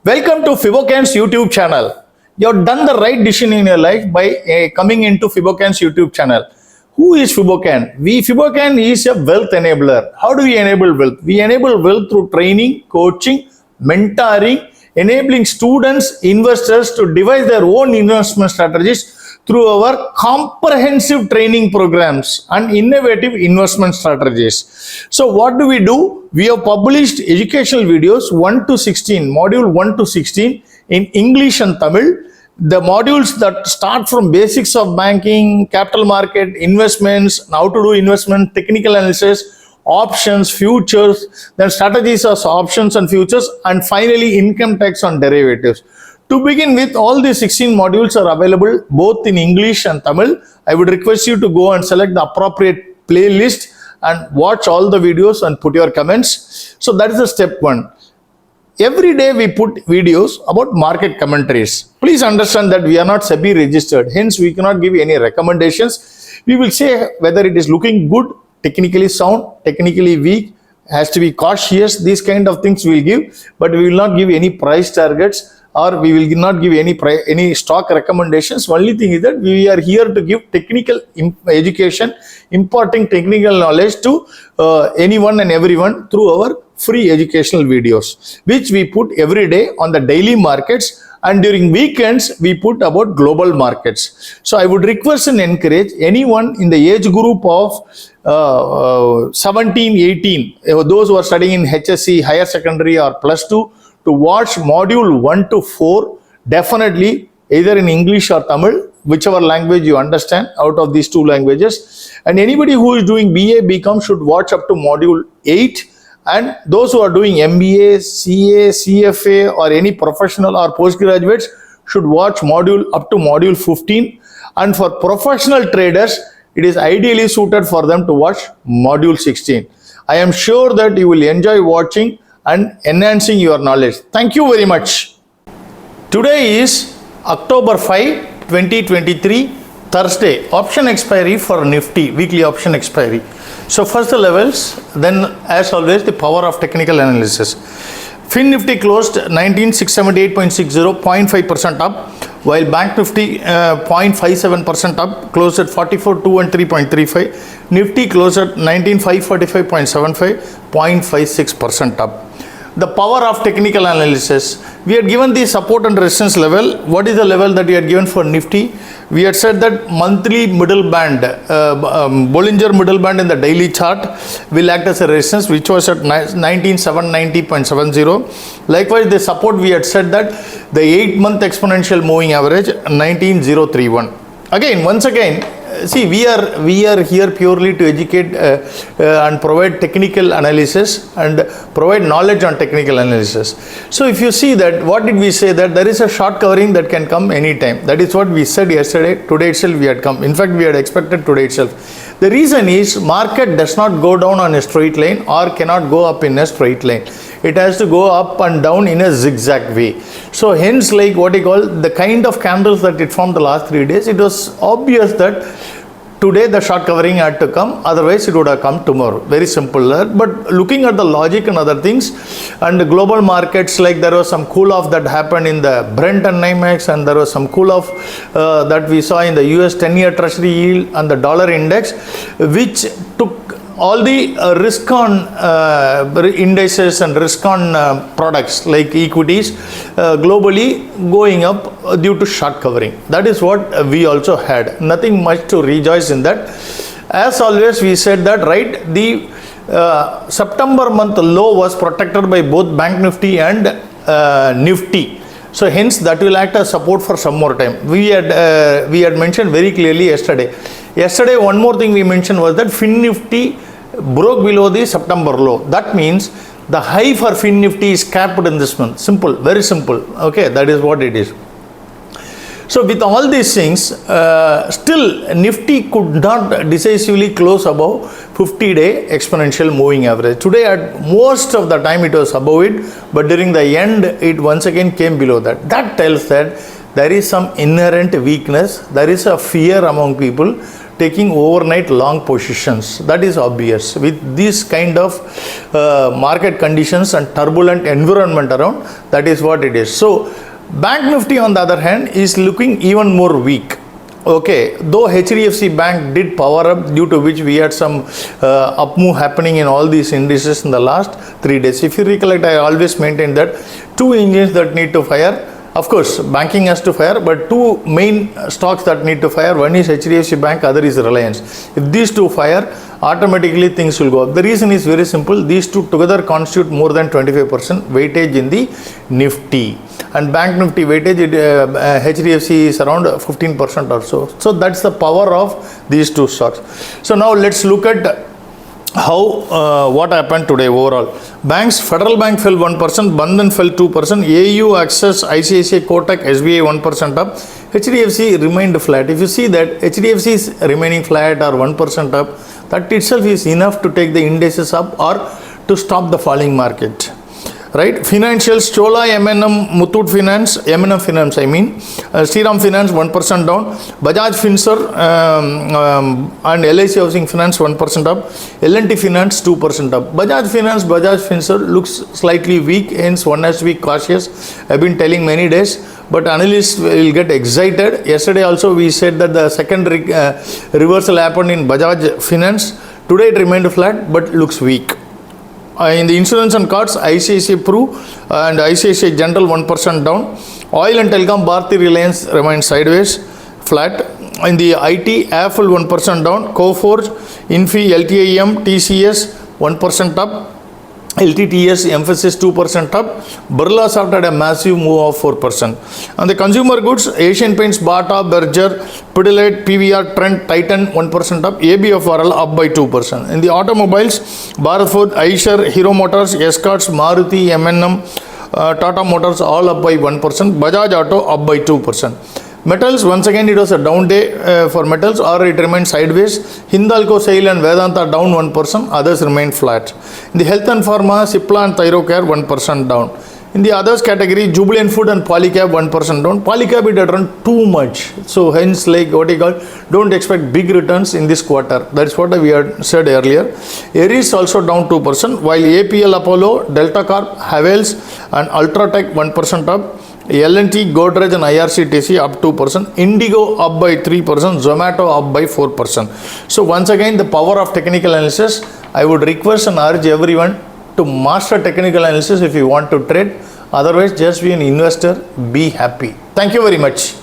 Welcome to Fibocan's YouTube channel. You have done the right decision in your life by coming into Fibocan's YouTube channel. Who is Fibocan? Fibocan is a wealth enabler. How do we enable wealth? We enable wealth through training, coaching, mentoring, enabling students, investors to devise their own investment strategies through our comprehensive training programs and innovative investment strategies. So what do? We have published educational videos 1 to 16, module 1 to 16 in English and Tamil. The modules that start from basics of banking, capital market, investments, how to do investment, technical analysis, options, futures, then strategies of options and futures, and finally income tax on derivatives. To begin with, all these 16 modules are available both in English and Tamil. I would request you to go and select the appropriate playlist and watch all the videos and put your comments. So that is the step one. Every day we put videos about market commentaries. Please understand that we are not SEBI registered. Hence, we cannot give any recommendations. We will say whether it is looking good, technically sound, technically weak, has to be cautious. These kind of things we will give, but we will not give any price targets, or we will not give any stock recommendations. Only thing is that we are here to give technical education, imparting technical knowledge to anyone and everyone through our free educational videos, which we put every day on the daily markets, and during weekends we put about global markets. So I would request and encourage anyone in the age group of 17, 18, those who are studying in HSC, higher secondary or plus 2, to watch module 1 to 4, definitely either in English or Tamil, whichever language you understand out of these two languages. And anybody who is doing BA, BCom should watch up to module 8. And those who are doing MBA, CA, CFA or any professional or postgraduates should watch module up to module 15. And for professional traders, it is ideally suited for them to watch module 16. I am sure that you will enjoy watching and enhancing your knowledge. Thank you very much. Today is October 5, 2023, Thursday. Option expiry for Nifty, weekly option expiry. So first the levels, then as always the power of technical analysis. Nifty closed 19,678.60, 0.5% up, while BankNifty 0.57% up, closed at 44,213.35. Nifty closed at 19,545.75, 0.56% up. The power of technical analysis. We had given the support and resistance level. What is the level that we had given for Nifty? We had said that monthly middle band, Bollinger middle band in the daily chart will act as a resistance, which was at 19,790.70. Likewise, the support we had said that the 8-month exponential moving average 19,031. Again, once again, see, we are here purely to educate and provide technical analysis and provide knowledge on technical analysis. So if you see that, what did we say? That there is a short covering that can come anytime. That is what we said yesterday. Today itself we had come. In fact, we had expected today itself. The reason is market does not go down on a straight line or cannot go up in a straight line. It has to go up and down in a zigzag way. So hence, like what you call the kind of candles that it formed the last 3 days, it was obvious that today the short covering had to come, otherwise it would have come tomorrow. Very simple. But looking at the logic and other things, and the global markets, like there was some cool off that happened in the Brent and NYMEX, and there was some cool off that we saw in the US 10-year treasury yield and the dollar index, which took all the risk on indices and risk on products like equities globally going up due to short covering. That is what we also had. Nothing much to rejoice in that. As always, we said that, right, the September month low was protected by both BankNifty and Nifty. So hence that will act as support for some more time. We had mentioned very clearly yesterday. Yesterday, one more thing we mentioned was that Nifty broke below the September low. That means the high for Nifty is capped in this month. Simple, very simple. Okay, that is what it is. So with all these things, still Nifty could not decisively close above 50-day exponential moving average. Today, at most of the time it was above it, but during the end it once again came below that. That tells that there is some inherent weakness. There is a fear among people taking overnight long positions. That is obvious. With this kind of market conditions and turbulent environment around, that is what it is. So, Bank Nifty on the other hand is looking even more weak. Okay, though HDFC Bank did power up, due to which we had some up move happening in all these indices in the last 3 days. If you recollect, I always maintain that two engines that need to fire. Of course, banking has to fire, but two main stocks that need to fire, one is HDFC Bank, other is Reliance. If these two fire, automatically things will go up. The reason is very simple. These two together constitute more than 25% weightage in the Nifty. And Bank Nifty weightage, HDFC is around 15% or so. So that's the power of these two stocks. So now let's look at how what happened today overall. Banks, Federal Bank fell 1%, Bandhan fell 2%, AU, Axis, ICICI, Kotak, SBI 1% up, HDFC remained flat. If you see that HDFC is remaining flat or 1% up, that itself is enough to take the indices up or to stop the falling market. Right? Financials, Chola, M&M, Muthoot Finance, M&M Finance I mean, Shriram Finance 1% down, Bajaj Finserv and LIC Housing Finance 1% up, L&T Finance 2% up. Bajaj Finance, Bajaj Finserv looks slightly weak, hence one has to be cautious. I've been telling many days, but analysts will get excited. Yesterday also we said that the second reversal happened in Bajaj Finance. Today it remained flat but looks weak. In the insurance and cards, ICICI Pru and ICICI General 1% down. Oil and Telecom, Bharti Reliance remains sideways, flat. In the IT, Apple 1% down. Coforge, Infi, LTIM, TCS 1% up. LTTS, Emphasis 2% up. Birlasoft had a massive move of 4%. On the consumer goods, Asian Paints, Bata, Berger, Pidilite, PVR, Trent, Titan 1% up. ABFRL up by 2%. In the automobiles, Bharat Forge, Eicher, Hero Motors, Escorts, Maruti, M&M, Tata Motors all up by 1%. Bajaj Auto up by 2%. Metals, once again it was a down day for metals, or it remained sideways. Hindalco, SAIL and Vedanta down 1%, others remained flat. In the health and pharma, Cipla and Thyrocare 1% down. In the others category, Jubilant Food and Polycab 1% down. Polycab it had run too much, so hence like what you call, don't expect big returns in this quarter. That's what we had said earlier. Aries also down 2%, while APL Apollo, Delta Corp, Havels and Ultratech 1% up. L&T, Godrej and IRCTC up 2%, Indigo up by 3%, Zomato up by 4%. So once again, the power of technical analysis, I would request and urge everyone to master technical analysis if you want to trade. Otherwise, just be an investor, be happy. Thank you very much.